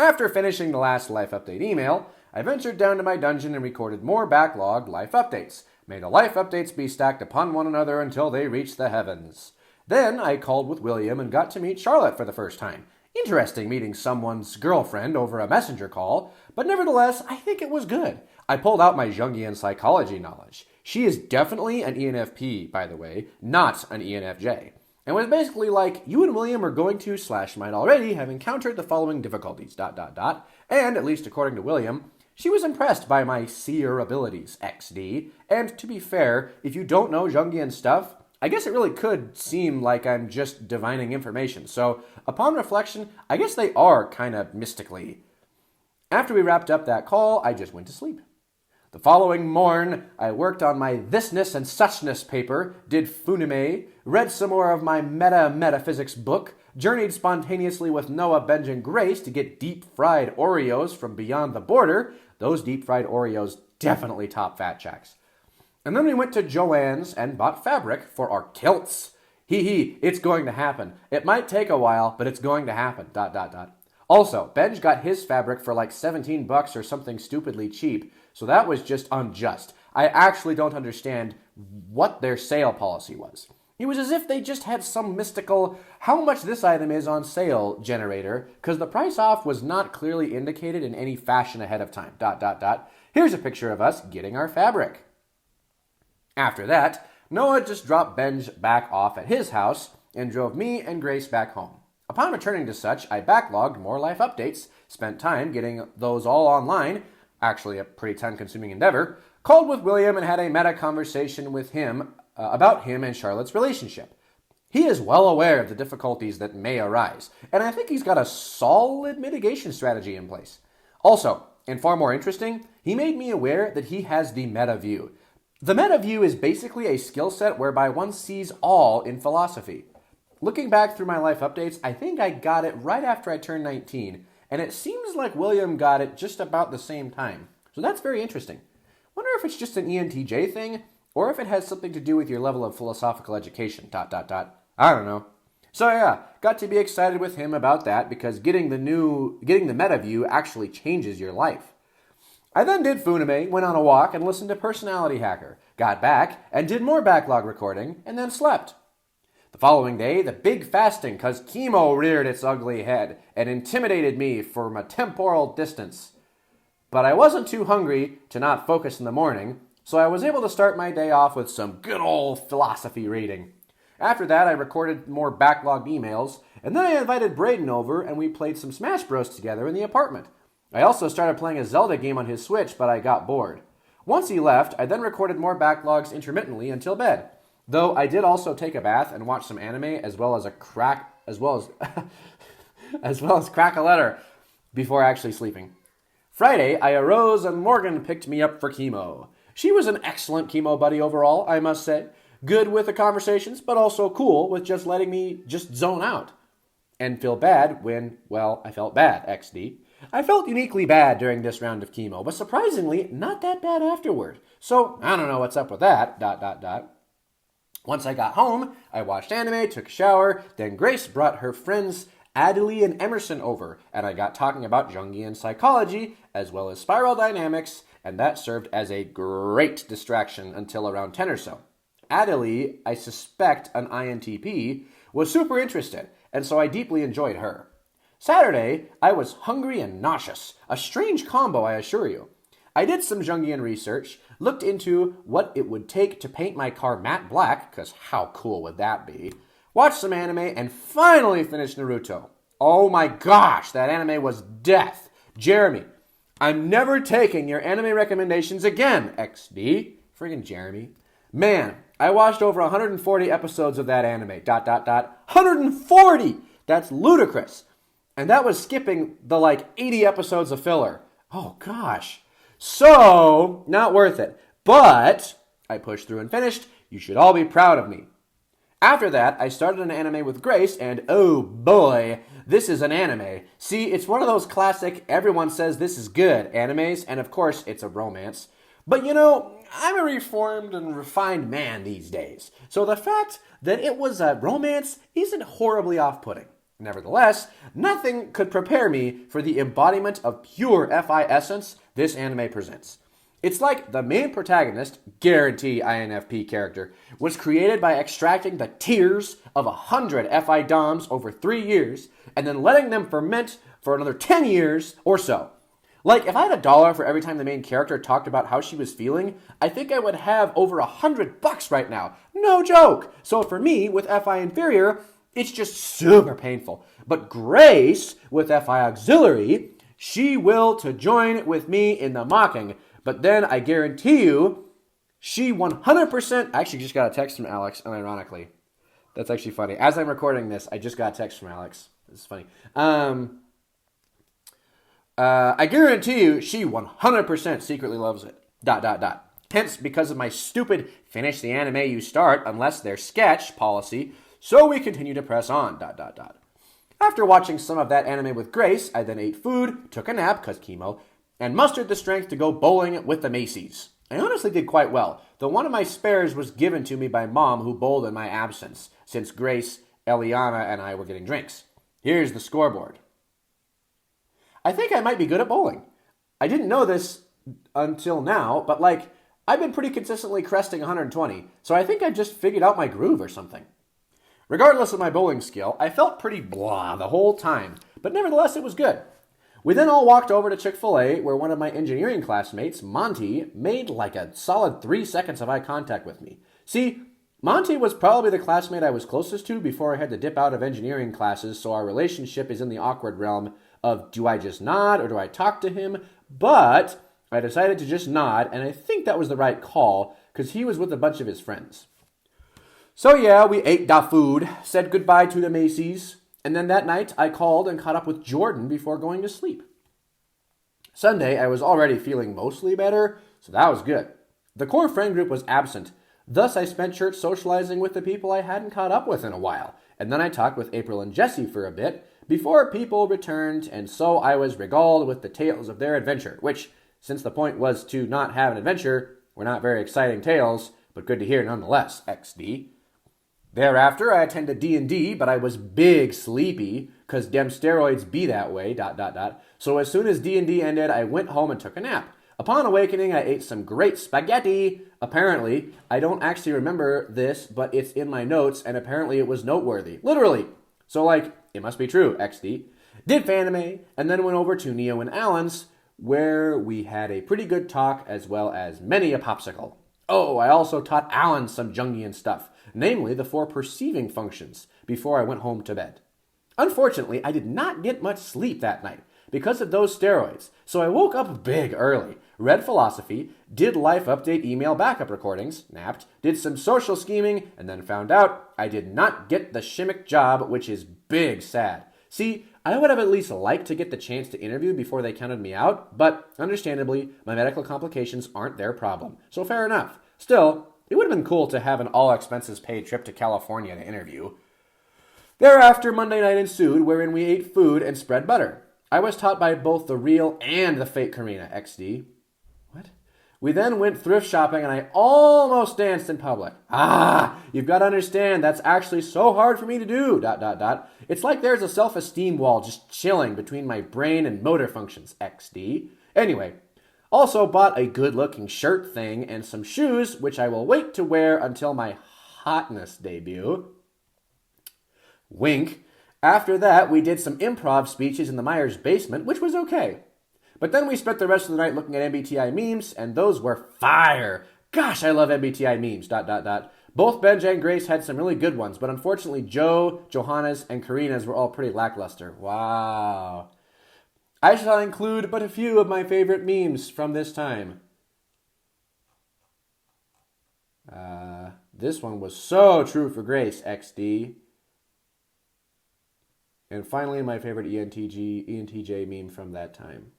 After finishing the last life update email, I ventured down to my dungeon and recorded more backlogged life updates. May the life updates be stacked upon one another until they reach the heavens. Then I called with William and got to meet Charlotte for the first time. Interesting meeting someone's girlfriend over a messenger call, but nevertheless, I think it was good. I pulled out my Jungian psychology knowledge. She is definitely an ENFP, by the way, not an ENFJ. And was basically like, you and William are going to, / might already, have encountered the following difficulties, ... And, at least according to William, she was impressed by my seer abilities, XD. And to be fair, if you don't know Jungian stuff, I guess it really could seem like I'm just divining information. So, upon reflection, I guess they are kind of mystically. After we wrapped up that call, I just went to sleep. The following morn, I worked on my thisness and suchness paper, did funime, read some more of my metaphysics book, journeyed spontaneously with Noah, Benj, and Grace to get deep-fried Oreos from beyond the border. Those deep-fried Oreos definitely top fat checks. And then we went to Joann's and bought fabric for our kilts. It's going to happen. It might take a while, but it's going to happen, ... Also, Benj got his fabric for like $17 or something stupidly cheap, so that was just unjust. I actually don't understand what their sale policy was. It was as if they just had some mystical, how much this item is on sale generator, because the price off was not clearly indicated in any fashion ahead of time, ... Here's a picture of us getting our fabric. After that, Noah just dropped Benj back off at his house and drove me and Grace back home. Upon returning to such, I backlogged more life updates, spent time getting those all online, actually a pretty time-consuming endeavor, called with William and had a meta-conversation with him about him and Charlotte's relationship. He is well aware of the difficulties that may arise, and I think he's got a solid mitigation strategy in place. Also, and far more interesting, he made me aware that he has the meta view. The meta view is basically a skill set whereby one sees all in philosophy. Looking back through my life updates, I think I got it right after I turned 19, and it seems like William got it just about the same time. So that's very interesting. Wonder if it's just an ENTJ thing, or if it has something to do with your level of philosophical education, ... I don't know. So yeah, got to be excited with him about that, because getting the meta view actually changes your life. I then did Funime, went on a walk, and listened to Personality Hacker, got back, and did more backlog recording, and then slept. The following day, the big fasting, cause chemo reared its ugly head and intimidated me from a temporal distance. But I wasn't too hungry to not focus in the morning, so I was able to start my day off with some good old philosophy reading. After that, I recorded more backlogged emails, and then I invited Braden over and we played some Smash Bros. Together in the apartment. I also started playing a Zelda game on his Switch, but I got bored. Once he left, I then recorded more backlogs intermittently until bed. Though I did also take a bath and watch some anime as well as crack a letter before actually sleeping. Friday, I arose and Morgan picked me up for chemo. She was an excellent chemo buddy overall, I must say. Good with the conversations, but also cool with just letting me just zone out. And feel bad when, well, I felt bad, XD. I felt uniquely bad during this round of chemo, but surprisingly, not that bad afterward. So, I don't know what's up with that, ... Once I got home, I watched anime, took a shower, then Grace brought her friends Adelie and Emerson over, and I got talking about Jungian psychology, as well as spiral dynamics, and that served as a great distraction until around 10 or so. Adelie, I suspect an INTP, was super interested, and so I deeply enjoyed her. Saturday, I was hungry and nauseous, a strange combo, I assure you. I did some Jungian research, looked into what it would take to paint my car matte black, because how cool would that be? Watched some anime, and finally finished Naruto. Oh my gosh, that anime was death. Jeremy, I'm never taking your anime recommendations again, XD. Friggin' Jeremy. Man, I watched over 140 episodes of that anime, ... 140! That's ludicrous. And that was skipping the 80 episodes of filler. Oh gosh. So, not worth it. But, I pushed through and finished. You should all be proud of me. After that, I started an anime with Grace, and oh boy, this is an anime. See, it's one of those classic, everyone says this is good animes, and of course, it's a romance. But I'm a reformed and refined man these days, so the fact that it was a romance isn't horribly off-putting. Nevertheless, nothing could prepare me for the embodiment of pure FI essence this anime presents. It's like the main protagonist, guarantee INFP character, was created by extracting the tears of 100 FI DOMs over 3 years and then letting them ferment for another 10 years or so. Like, if I had $1 for every time the main character talked about how she was feeling, I think I would have over $100 right now. No joke! So for me, with FI Inferior, it's just super painful. But Grace, with FI Auxiliary, she will to join with me in the mocking. But then I guarantee you, she 100%... I actually just got a text from Alex, unironically. That's actually funny. As I'm recording this, I just got a text from Alex. This is funny. I guarantee you, she 100% secretly loves it. ... Hence, because of my stupid finish the anime you start unless they're sketch policy, so we continue to press on. ... After watching some of that anime with Grace, I then ate food, took a nap, cause chemo, and mustered the strength to go bowling with the Macy's. I honestly did quite well, though one of my spares was given to me by Mom, who bowled in my absence, since Grace, Eliana, and I were getting drinks. Here's the scoreboard. I think I might be good at bowling. I didn't know this until now, but I've been pretty consistently cresting 120, so I think I just figured out my groove or something. Regardless of my bowling skill, I felt pretty blah the whole time, but nevertheless it was good. We then all walked over to Chick-fil-A, where one of my engineering classmates, Monty, made a solid 3 seconds of eye contact with me. See, Monty was probably the classmate I was closest to before I had to dip out of engineering classes, so our relationship is in the awkward realm of do I just nod or do I talk to him? But I decided to just nod, and I think that was the right call, because he was with a bunch of his friends. So yeah, we ate da food, said goodbye to the Macy's, and then that night I called and caught up with Jordan before going to sleep. Sunday, I was already feeling mostly better, so that was good. The core friend group was absent, thus I spent church socializing with the people I hadn't caught up with in a while, and then I talked with April and Jesse for a bit, before people returned, and so I was regaled with the tales of their adventure, which, since the point was to not have an adventure, were not very exciting tales, but good to hear nonetheless, XD. Thereafter, I attended D&D, but I was big sleepy, 'cause dem steroids be that way, ... So as soon as D&D ended, I went home and took a nap. Upon awakening, I ate some great spaghetti. Apparently, I don't actually remember this, but it's in my notes, and apparently it was noteworthy. Literally. So it must be true, XD. Did Fanime, and then went over to Neo and Alan's, where we had a pretty good talk, as well as many a popsicle. Oh, I also taught Alan some Jungian stuff, namely the 4 perceiving functions, before I went home to bed. Unfortunately, I did not get much sleep that night, because of those steroids, so I woke up big early, read philosophy, did life update email backup recordings, napped, did some social scheming, and then found out I did not get the Shimmick job, which is big sad. See, I would have at least liked to get the chance to interview before they counted me out, but understandably, my medical complications aren't their problem, so fair enough. Still, it would have been cool to have an all-expenses-paid trip to California to interview. Thereafter, Monday night ensued, wherein we ate food and spread butter. I was taught by both the real and the fake Karina, XD. What? We then went thrift shopping, and I almost danced in public. You've got to understand, that's actually so hard for me to do, ... It's like there's a self-esteem wall just chilling between my brain and motor functions, XD. Anyway, also bought a good-looking shirt thing and some shoes, which I will wait to wear until my hotness debut. Wink. After that, we did some improv speeches in the Myers basement, which was okay. But then we spent the rest of the night looking at MBTI memes, and those were fire. Gosh, I love MBTI memes, ... Both Benj and Grace had some really good ones, but unfortunately Joe, Johanna's, and Karina's were all pretty lackluster. Wow. I shall include but a few of my favorite memes from this time. This one was so true for Grace, XD. And finally, my favorite ENTJ meme from that time.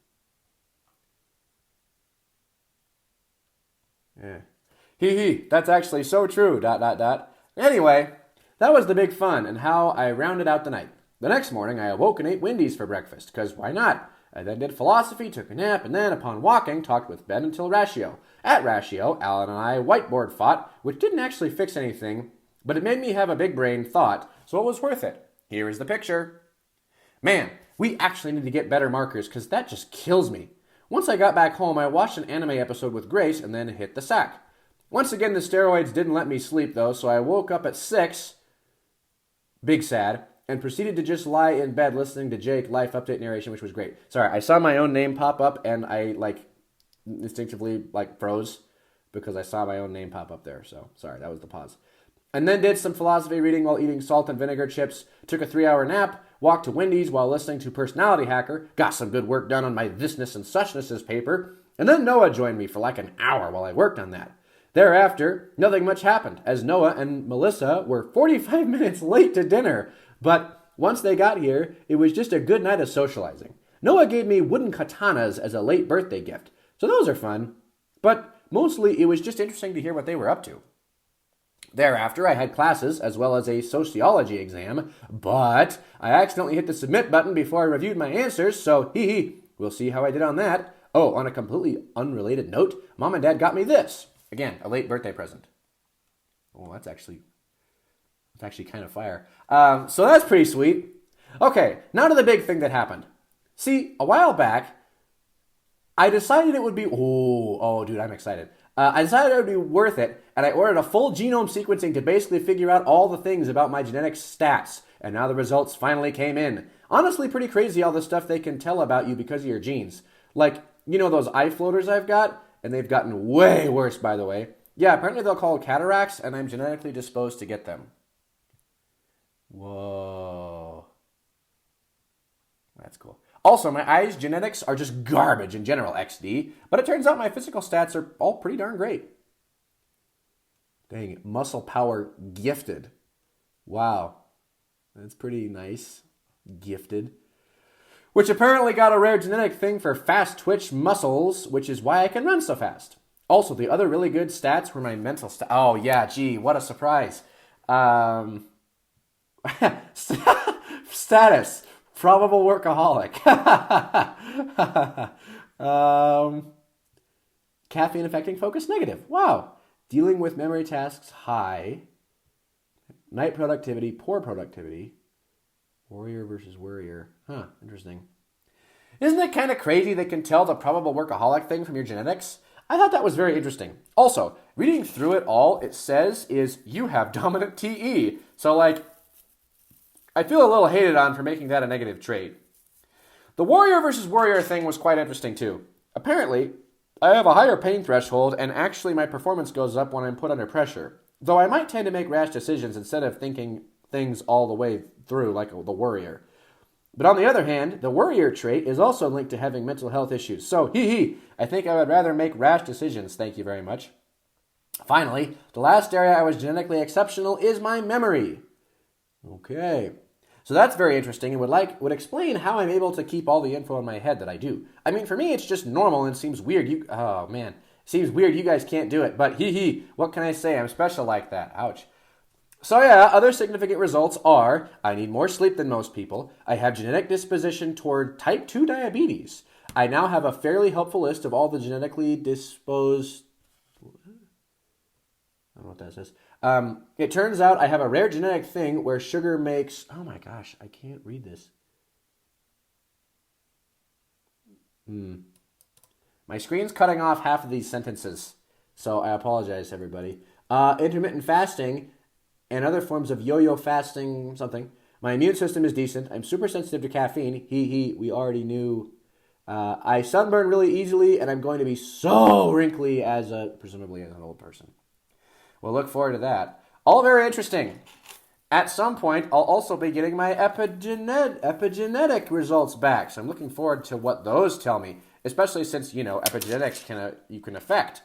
Yeah. Hee, that's actually so true, ... Anyway, that was the big fun and how I rounded out the night. The next morning, I awoke and ate Wendy's for breakfast, because why not? I then did philosophy, took a nap, and then, upon walking, talked with Ben until Ratio. At Ratio, Alan and I whiteboard fought, which didn't actually fix anything, but it made me have a big brain thought, so it was worth it. Here is the picture. Man, we actually need to get better markers because that just kills me. Once I got back home, I watched an anime episode with Grace and then hit the sack. Once again, the steroids didn't let me sleep though, so I woke up at 6, big sad, and proceeded to just lie in bed listening to Jake life update narration, which was great. Sorry, I saw my own name pop up and I instinctively froze because I saw my own name pop up there. So sorry, that was the pause. And then did some philosophy reading while eating salt and vinegar chips, took a 3-hour nap, walked to Wendy's while listening to Personality Hacker, got some good work done on my thisness and suchnesses paper, and then Noah joined me for an hour while I worked on that. Thereafter, nothing much happened, as Noah and Melissa were 45 minutes late to dinner, but once they got here, it was just a good night of socializing. Noah gave me wooden katanas as a late birthday gift, so those are fun, but mostly it was just interesting to hear what they were up to. Thereafter, I had classes as well as a sociology exam, but I accidentally hit the submit button before I reviewed my answers, so we'll see how I did on that. Oh, on a completely unrelated note, Mom and Dad got me this. Again, a late birthday present. Oh, that's actually kind of fire. So that's pretty sweet. Okay, now to the big thing that happened. See, a while back, I decided it would be... Oh, dude, I'm excited. I decided it would be worth it, and I ordered a full genome sequencing to basically figure out all the things about my genetic stats, and now the results finally came in. Honestly, pretty crazy all the stuff they can tell about you because of your genes. Those eye floaters I've got, and they've gotten way worse, by the way. Yeah, apparently they'll call cataracts, and I'm genetically disposed to get them. Whoa. That's cool. Also, my eyes' genetics are just garbage in general, XD, but it turns out my physical stats are all pretty darn great. Dang it, muscle power gifted. Wow. That's pretty nice. Gifted. Which apparently got a rare genetic thing for fast twitch muscles, which is why I can run so fast. Also, the other really good stats were my mental stats. Oh, yeah, gee, what a surprise. Status. Probable workaholic. Caffeine affecting focus negative. Wow. Dealing with memory tasks high. Night productivity, poor productivity. Warrior versus worrier. Huh, interesting. Isn't it kind of crazy they can tell the probable workaholic thing from your genetics? I thought that was very interesting. Also, reading through it all, it says is you have dominant TE. So I feel a little hated on for making that a negative trait. The warrior versus worrier thing was quite interesting too. Apparently, I have a higher pain threshold and actually my performance goes up when I'm put under pressure. Though I might tend to make rash decisions instead of thinking things all the way through like the worrier. But on the other hand, the worrier trait is also linked to having mental health issues. So, I think I would rather make rash decisions, thank you very much. Finally, the last area I was genetically exceptional is my memory. Okay. So that's very interesting and would explain how I'm able to keep all the info in my head that I do. I mean, for me, it's just normal and seems weird. Seems weird you guys can't do it. But what can I say? I'm special like that. Ouch. So yeah, other significant results are, I need more sleep than most people. I have genetic disposition toward type 2 diabetes. I now have a fairly helpful list of all the genetically disposed... I don't know what that says. It turns out I have a rare genetic thing where sugar makes... Oh my gosh, I can't read this. My screen's cutting off half of these sentences, so I apologize, everybody. Intermittent fasting and other forms of yo-yo fasting something. My immune system is decent. I'm super sensitive to caffeine. We already knew. I sunburn really easily, and I'm going to be so wrinkly presumably as an old person. We'll look forward to that. All very interesting. At some point, I'll also be getting my epigenetic results back. So I'm looking forward to what those tell me, especially since, epigenetics you can affect.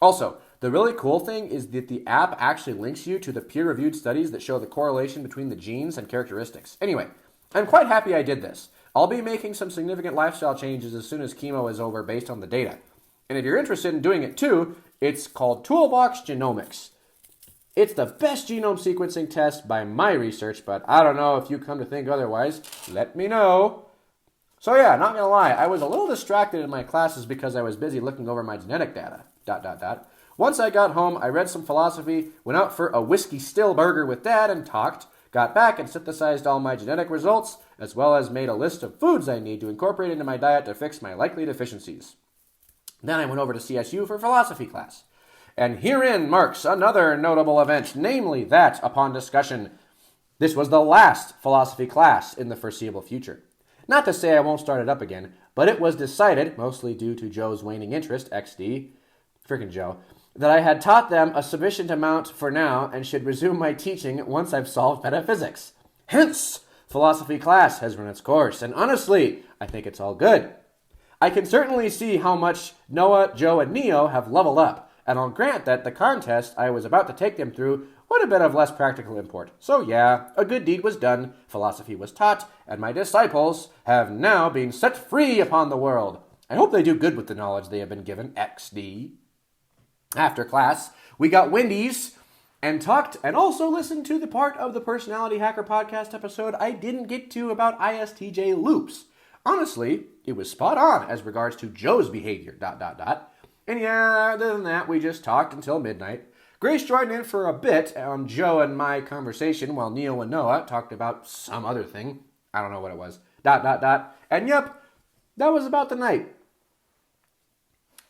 Also, the really cool thing is that the app actually links you to the peer-reviewed studies that show the correlation between the genes and characteristics. Anyway, I'm quite happy I did this. I'll be making some significant lifestyle changes as soon as chemo is over based on the data. And if you're interested in doing it too, it's called Toolbox Genomics. It's the best genome sequencing test by my research, but I don't know if you come to think otherwise. Let me know. So yeah, not gonna lie, I was a little distracted in my classes because I was busy looking over my genetic data. ... Once I got home, I read some philosophy, went out for a whiskey still burger with Dad and talked, got back and synthesized all my genetic results, as well as made a list of foods I need to incorporate into my diet to fix my likely deficiencies. Then I went over to CSU for philosophy class. And herein marks another notable event, namely that, upon discussion, this was the last philosophy class in the foreseeable future. Not to say I won't start it up again, but it was decided, mostly due to Joe's waning interest, XD, frickin' Joe, that I had taught them a sufficient amount for now and should resume my teaching once I've solved metaphysics. Hence, philosophy class has run its course, and honestly, I think it's all good. I can certainly see how much Noah, Joe, and Neo have leveled up, and I'll grant that the contest I was about to take them through would have been of less practical import. So yeah, a good deed was done, philosophy was taught, and my disciples have now been set free upon the world. I hope they do good with the knowledge they have been given, XD. After class, we got Wendy's and talked and also listened to the part of the Personality Hacker podcast episode I didn't get to about ISTJ loops. Honestly, it was spot on as regards to Joe's behavior, ... And yeah, other than that, we just talked until midnight. Grace joined in for a bit on Joe and my conversation while Neo and Noah talked about some other thing. I don't know what it was. ... And yep, that was about the night.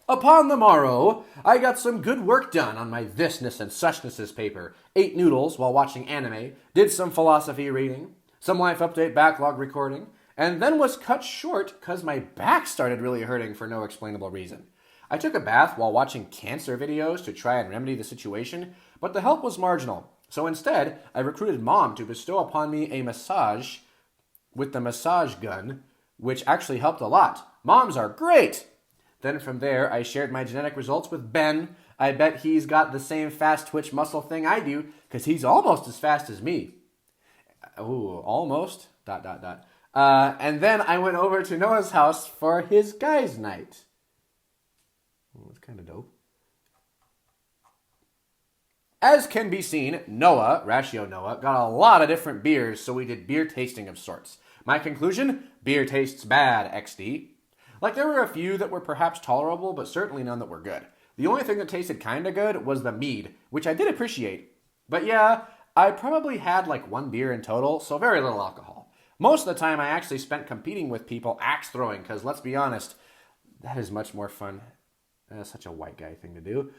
Upon the morrow, I got some good work done on my thisness and suchnesses paper, ate noodles while watching anime, did some philosophy reading, some life update backlog recording, and then was cut short because my back started really hurting for no explainable reason. I took a bath while watching cancer videos to try and remedy the situation, but the help was marginal. So instead, I recruited Mom to bestow upon me a massage with the massage gun, which actually helped a lot. Moms are great! Then from there, I shared my genetic results with Ben. I bet he's got the same fast twitch muscle thing I do, because he's almost as fast as me. Ooh, almost, ... And then I went over to Noah's house for his guys' night. That's kind of dope. As can be seen, Noah, Ratio Noah, got a lot of different beers, so we did beer tasting of sorts. My conclusion? Beer tastes bad, XD. Like, there were a few that were perhaps tolerable, but certainly none that were good. The only thing that tasted kinda good was the mead, which I did appreciate. But yeah, I probably had like one beer in total, so very little alcohol. Most of the time I actually spent competing with people axe throwing, because let's be honest, that is much more fun. That's such a white guy thing to do.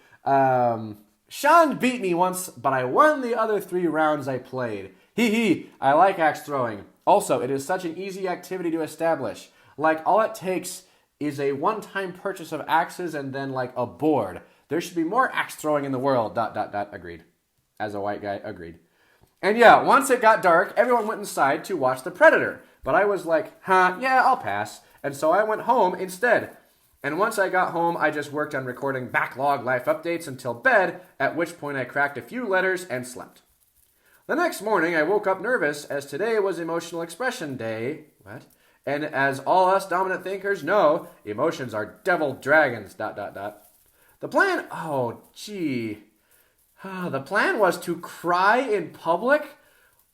Sean beat me once, but I won the other 3 rounds I played. Hee, I like axe throwing. Also, it is such an easy activity to establish. Like, all it takes is a one-time purchase of axes and then, like, a board. There should be more axe throwing in the world, ... Agreed. As a white guy, agreed. And yeah, once it got dark, everyone went inside to watch The Predator. But I was like, yeah, I'll pass. And so I went home instead. And once I got home, I just worked on recording backlog life updates until bed, at which point I cracked a few letters and slept. The next morning, I woke up nervous, as today was Emotional Expression Day. What? And as all us dominant thinkers know, emotions are devil dragons, ... The plan, the plan was to cry in public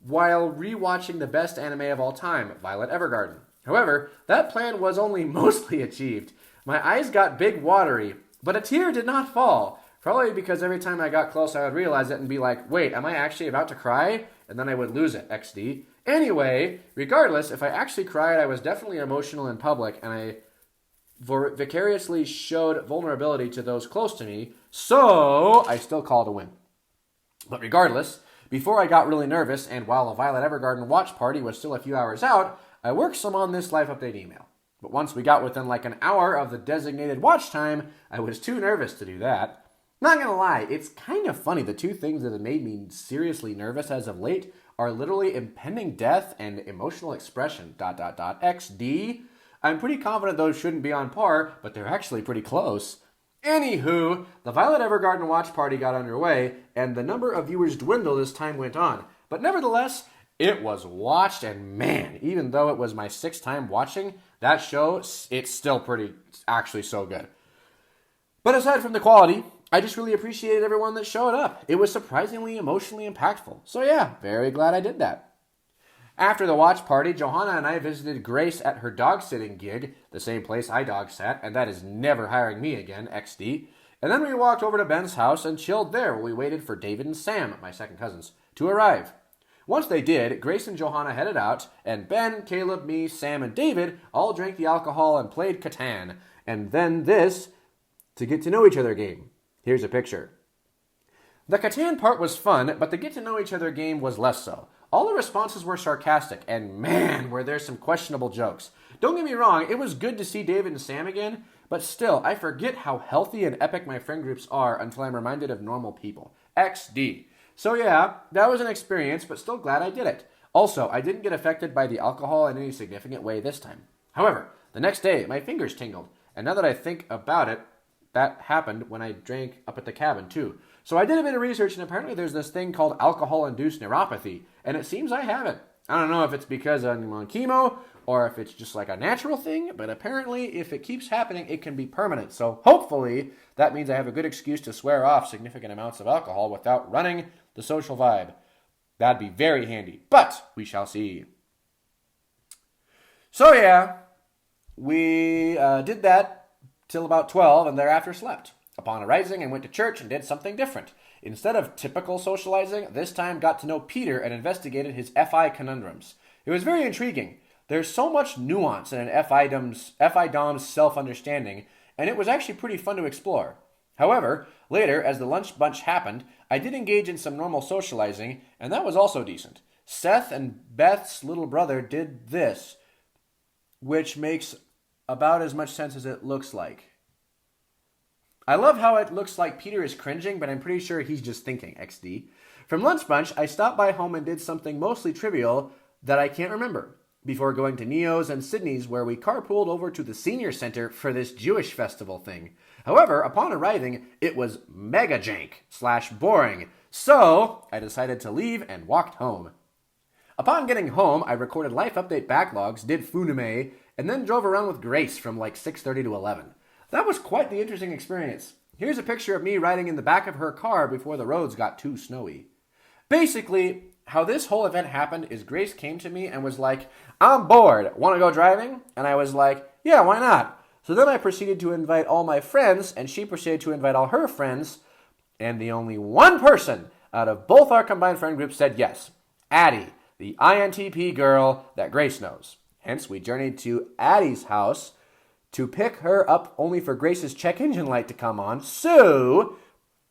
while rewatching the best anime of all time, Violet Evergarden. However, that plan was only mostly achieved. My eyes got big watery, but a tear did not fall. Probably because every time I got close, I would realize it and be like, wait, am I actually about to cry? And then I would lose it, XD. Anyway, regardless, if I actually cried, I was definitely emotional in public, and I vicariously showed vulnerability to those close to me, so I still call it a win. But regardless, before I got really nervous, and while a Violet Evergarden watch party was still a few hours out, I worked some on this life update email. But once we got within like an hour of the designated watch time, I was too nervous to do that. Not gonna lie, it's kind of funny. The 2 things that have made me seriously nervous as of late are literally impending death and emotional expression, ... XD. I'm pretty confident those shouldn't be on par, but they're actually pretty close. Anywho, the Violet Evergarden watch party got underway, and the number of viewers dwindled as time went on. But nevertheless, it was watched, and man, even though it was my 6th time watching that show, it's still actually so good. But aside from the quality, I just really appreciated everyone that showed up. It was surprisingly emotionally impactful. So yeah, very glad I did that. After the watch party, Johanna and I visited Grace at her dog-sitting gig, the same place I dog-sat, and that is never hiring me again, XD. And then we walked over to Ben's house and chilled there while we waited for David and Sam, my second cousins, to arrive. Once they did, Grace and Johanna headed out, and Ben, Caleb, me, Sam, and David all drank the alcohol and played Catan, and then this to get to know each other game. Here's a picture. The Catan part was fun, but the get to know each other game was less so. All the responses were sarcastic, and man, were there some questionable jokes. Don't get me wrong, it was good to see David and Sam again, but still, I forget how healthy and epic my friend groups are until I'm reminded of normal people. XD. So yeah, that was an experience, but still glad I did it. Also, I didn't get affected by the alcohol in any significant way this time. However, the next day, my fingers tingled, and now that I think about it, that happened when I drank up at the cabin too. So I did a bit of research, and apparently there's this thing called alcohol-induced neuropathy, and it seems I have it. I don't know if it's because I'm on chemo, or if it's just like a natural thing, but apparently if it keeps happening, it can be permanent. So hopefully that means I have a good excuse to swear off significant amounts of alcohol without running the social vibe. That'd be very handy, but we shall see. So yeah, we did that till about 12 and thereafter slept. Upon arising, I went to church and did something different. Instead of typical socializing, this time got to know Peter and investigated his FI conundrums. It was very intriguing. There's so much nuance in an FI Dom's self-understanding, and it was actually pretty fun to explore. However, later, as the lunch bunch happened, I did engage in some normal socializing, and that was also decent. Seth and Beth's little brother did this, which makes about as much sense as it looks like. I love how it looks like Peter is cringing, but I'm pretty sure he's just thinking, XD. From lunch bunch, I stopped by home and did something mostly trivial that I can't remember, before going to Neo's and Sydney's, where we carpooled over to the senior center for this Jewish festival thing. However, upon arriving, it was mega jank / boring, so I decided to leave and walked home. Upon getting home, I recorded life update backlogs, did Funime, and then drove around with Grace from like 6:30 to 11. That was quite the interesting experience. Here's a picture of me riding in the back of her car before the roads got too snowy. Basically, how this whole event happened is Grace came to me and was like, "I'm bored, want to go driving?" And I was like, "Yeah, why not?" So then I proceeded to invite all my friends, and she proceeded to invite all her friends, and the only one person out of both our combined friend groups said yes, Addie, the INTP girl that Grace knows. Hence, we journeyed to Addie's house to pick her up only for Grace's check engine light to come on. So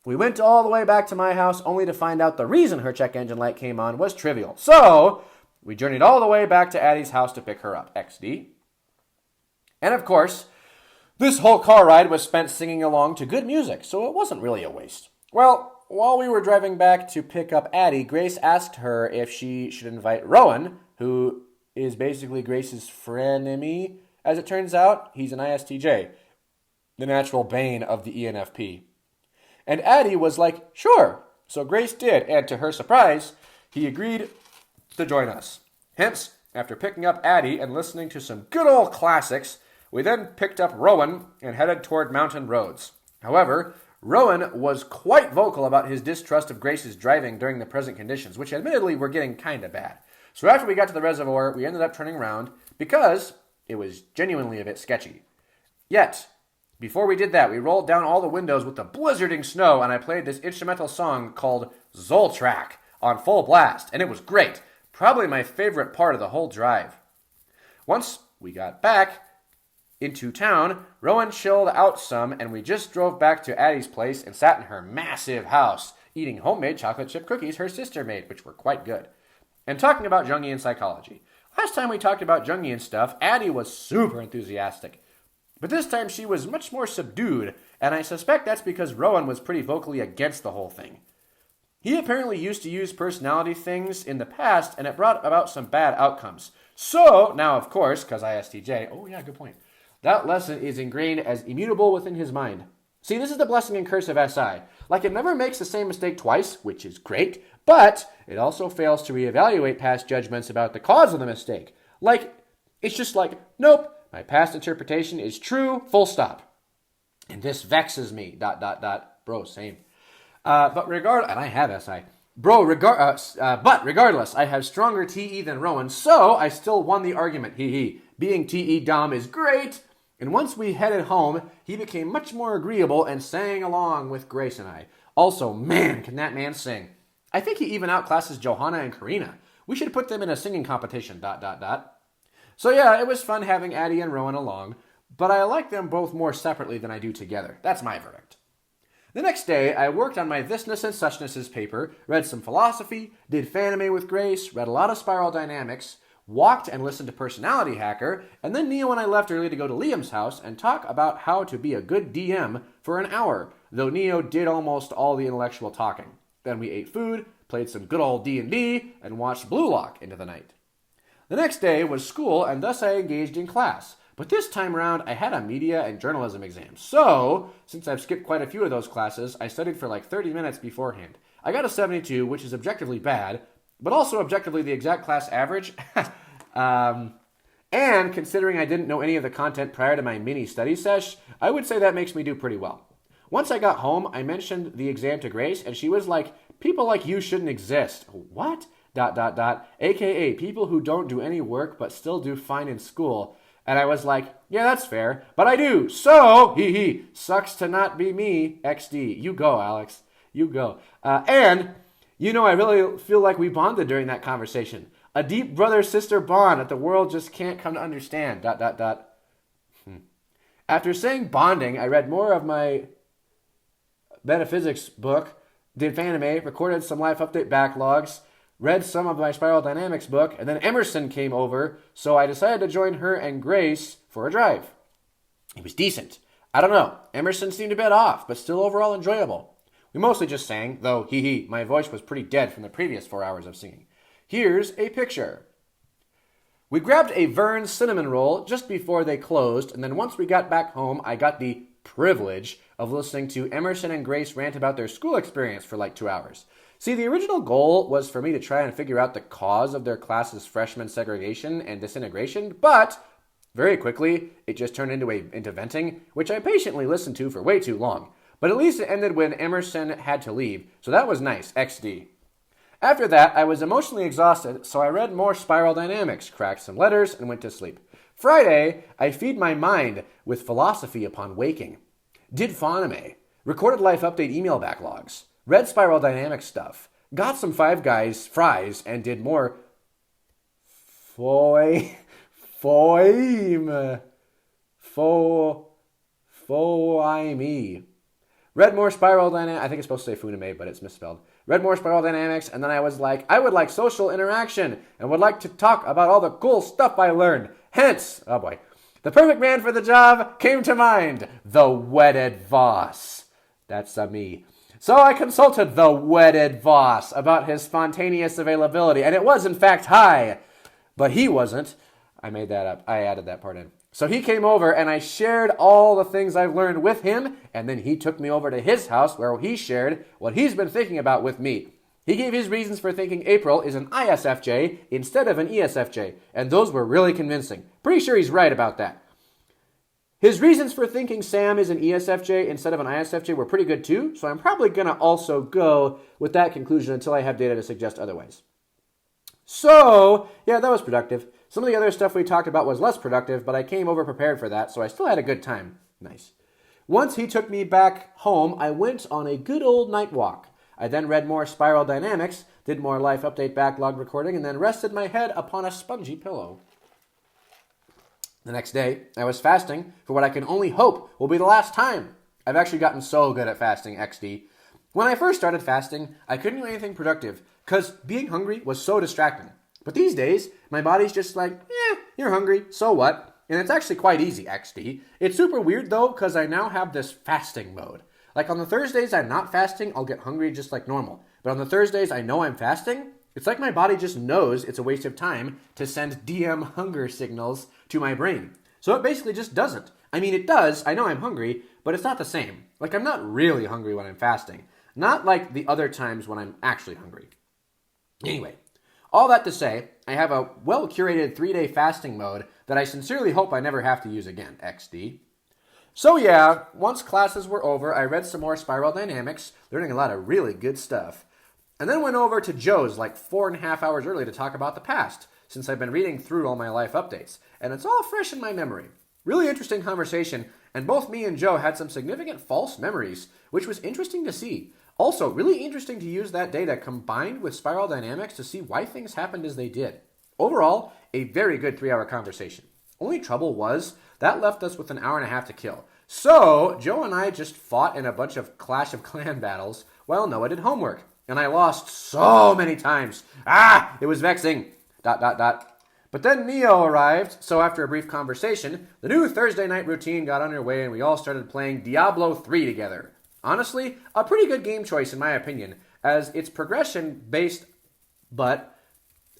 we went all the way back to my house only to find out the reason her check engine light came on was trivial. So we journeyed all the way back to Addie's house to pick her up. XD. And of course, this whole car ride was spent singing along to good music, so it wasn't really a waste. Well, while we were driving back to pick up Addie, Grace asked her if she should invite Rowan, who is basically Grace's frenemy. As it turns out, he's an ISTJ, the natural bane of the ENFP. And Addie was like, sure. So Grace did, and to her surprise, he agreed to join us. Hence, after picking up Addie and listening to some good old classics, we then picked up Rowan and headed toward mountain roads. However, Rowan was quite vocal about his distrust of Grace's driving during the present conditions, which admittedly were getting kind of bad. So after we got to the reservoir, we ended up turning around because it was genuinely a bit sketchy. Yet, before we did that, we rolled down all the windows with the blizzarding snow, and I played this instrumental song called Zoltrack on full blast, and it was great. Probably my favorite part of the whole drive. Once we got back into town, Rowan chilled out some, and we just drove back to Addie's place and sat in her massive house, eating homemade chocolate chip cookies her sister made, which were quite good. And talking about Jungian psychology. Last time we talked about Jungian stuff, Addie was super enthusiastic. But this time she was much more subdued, and I suspect that's because Rowan was pretty vocally against the whole thing. He apparently used to use personality things in the past, and it brought about some bad outcomes. So, now of course, because ISTJ, oh yeah, good point, that lesson is ingrained as immutable within his mind. See, this is the blessing and curse of SI. Like, it never makes the same mistake twice, which is great, but it also fails to reevaluate past judgments about the cause of the mistake. Like, it's just like, nope, my past interpretation is true, full stop. And this vexes me, ... Bro, same. And I have SI. But regardless, I have stronger TE than Rowan, so I still won the argument, Being TE Dom is great. And once we headed home, he became much more agreeable and sang along with Grace and I. Also, man, can that man sing. I think he even outclasses Johanna and Karina. We should put them in a singing competition, ... So yeah, it was fun having Addie and Rowan along, but I like them both more separately than I do together. That's my verdict. The next day, I worked on my thisness and suchness's paper, read some philosophy, did Fanime with Grace, read a lot of spiral dynamics, walked and listened to Personality Hacker, and then Neo and I left early to go to Liam's house and talk about how to be a good DM for an hour, though Neo did almost all the intellectual talking. Then we ate food, played some good old D&D, and watched Blue Lock into the night. The next day was school, and thus I engaged in class. But this time around, I had a media and journalism exam. So, since I've skipped quite a few of those classes, I studied for like 30 minutes beforehand. I got a 72, which is objectively bad, but also objectively the exact class average. And considering I didn't know any of the content prior to my mini study sesh, I would say that makes me do pretty well. Once I got home, I mentioned the exam to Grace, and she was like, "People like you shouldn't exist." What? ... AKA people who don't do any work but still do fine in school. And I was like, yeah, that's fair, but I do. So, sucks to not be me, XD. You go, Alex. You go. And, I really feel like we bonded during that conversation. A deep brother-sister bond that the world just can't come to understand, ... After saying bonding, I read more of my metaphysics book, did Fanime, recorded some life update backlogs, read some of my Spiral Dynamics book, and then Emerson came over, so I decided to join her and Grace for a drive. It was decent. I don't know. Emerson seemed a bit off, but still overall enjoyable. We mostly just sang, though, my voice was pretty dead from the previous 4 hours of singing. Here's a picture. We grabbed a Vern's cinnamon roll just before they closed, and then once we got back home, I got the privilege of listening to Emerson and Grace rant about their school experience for like 2 hours. See, the original goal was for me to try and figure out the cause of their class's freshman segregation and disintegration, but very quickly, it just turned into venting, which I patiently listened to for way too long. But at least it ended when Emerson had to leave, so that was nice, XD. After that, I was emotionally exhausted, so I read more Spiral Dynamics, cracked some letters, and went to sleep. Friday, I feed my mind with philosophy upon waking. Did Fanime, recorded life update email backlogs, read Spiral Dynamics stuff, got some Five Guys fries, and did more foime. Read more Spiral Dynamics. I think it's supposed to say Funime, but it's misspelled. Read more Spiral Dynamics, and then I was like, I would like social interaction and would like to talk about all the cool stuff I learned. Hence, oh boy, the perfect man for the job came to mind, the wedded Voss. That's me. So I consulted the wedded Voss about his spontaneous availability, and it was in fact high. But he wasn't. I made that up. I added that part in. So he came over, and I shared all the things I've learned with him, and then he took me over to his house where he shared what he's been thinking about with me. He gave his reasons for thinking April is an ISFJ instead of an ESFJ, and those were really convincing. Pretty sure he's right about that. His reasons for thinking Sam is an ESFJ instead of an ISFJ were pretty good too, so I'm probably going to also go with that conclusion until I have data to suggest otherwise. So, yeah, that was productive. Some of the other stuff we talked about was less productive, but I came over prepared for that, so I still had a good time. Nice. Once he took me back home, I went on a good old night walk. I then read more Spiral Dynamics, did more life update backlog recording, and then rested my head upon a spongy pillow. The next day, I was fasting for what I can only hope will be the last time. I've actually gotten so good at fasting, XD. When I first started fasting, I couldn't do anything productive because being hungry was so distracting. But these days, my body's just like, you're hungry, so what? And it's actually quite easy, XD. It's super weird though because I now have this fasting mode. Like on the Thursdays I'm not fasting, I'll get hungry just like normal. But on the Thursdays I know I'm fasting, it's like my body just knows it's a waste of time to send DM hunger signals to my brain. So it basically just doesn't. I mean, it does. I know I'm hungry, but it's not the same. Like, I'm not really hungry when I'm fasting. Not like the other times when I'm actually hungry. Anyway, all that to say, I have a well-curated 3-day fasting mode that I sincerely hope I never have to use again, XD. So yeah, once classes were over, I read some more Spiral Dynamics, learning a lot of really good stuff. And then went over to Joe's like 4.5 hours early to talk about the past, since I've been reading through all my life updates, and it's all fresh in my memory. Really interesting conversation, and both me and Joe had some significant false memories, which was interesting to see. Also, really interesting to use that data combined with spiral dynamics to see why things happened as they did. Overall, a very good 3-hour conversation. Only trouble was, that left us with an hour and a half to kill. So, Joe and I just fought in a bunch of Clash of Clan battles while Noah did homework. And I lost so many times. It was vexing. ... But then Neo arrived, so after a brief conversation, the new Thursday night routine got underway and we all started playing Diablo 3 together. Honestly, a pretty good game choice in my opinion, as it's progression based, but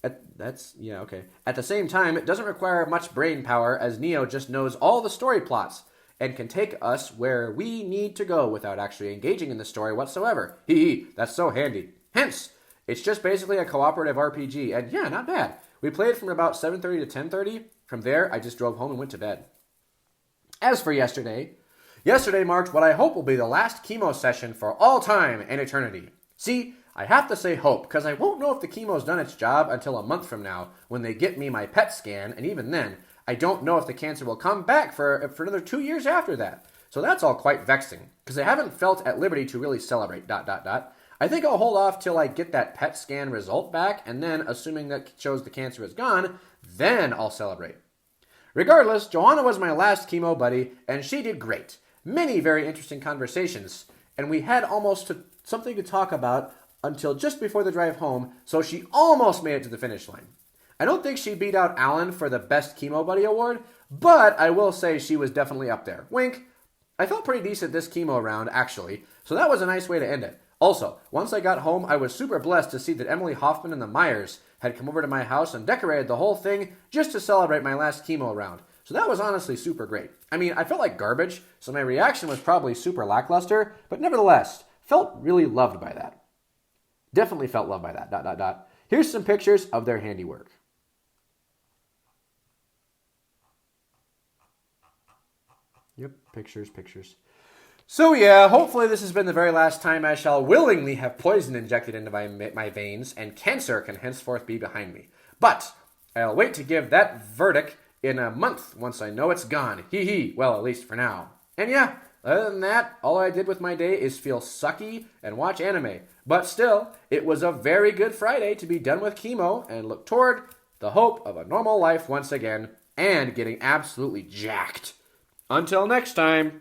at the same time, it doesn't require much brain power as Neo just knows all the story plots and can take us where we need to go without actually engaging in the story whatsoever. That's so handy. Hence, it's just basically a cooperative RPG, and yeah, not bad. We played from about 7:30 to 10:30. From there, I just drove home and went to bed. As for yesterday marked what I hope will be the last chemo session for all time and eternity. See, I have to say hope, because I won't know if the chemo's done its job until a month from now, when they get me my PET scan, and even then, I don't know if the cancer will come back for another 2 years after that. So that's all quite vexing, because I haven't felt at liberty to really celebrate, ... I think I'll hold off till I get that PET scan result back, and then, assuming that shows the cancer is gone, then I'll celebrate. Regardless, Joanna was my last chemo buddy, and she did great. Many very interesting conversations, and we had almost something to talk about until just before the drive home, so she almost made it to the finish line. I don't think she beat out Alan for the Best Chemo Buddy award, but I will say she was definitely up there. Wink. I felt pretty decent this chemo round, actually, so that was a nice way to end it. Also, once I got home, I was super blessed to see that Emily Hoffman and the Myers had come over to my house and decorated the whole thing just to celebrate my last chemo round. So that was honestly super great. I mean, I felt like garbage, so my reaction was probably super lackluster, but nevertheless, felt really loved by that. Definitely felt loved by that, ... Here's some pictures of their handiwork. Yep, pictures. So yeah, hopefully this has been the very last time I shall willingly have poison injected into my veins, and cancer can henceforth be behind me. But I'll wait to give that verdict in a month once I know it's gone. Well, at least for now. And yeah, other than that, all I did with my day is feel sucky and watch anime. But still, it was a very good Friday to be done with chemo and look toward the hope of a normal life once again and getting absolutely jacked. Until next time, ...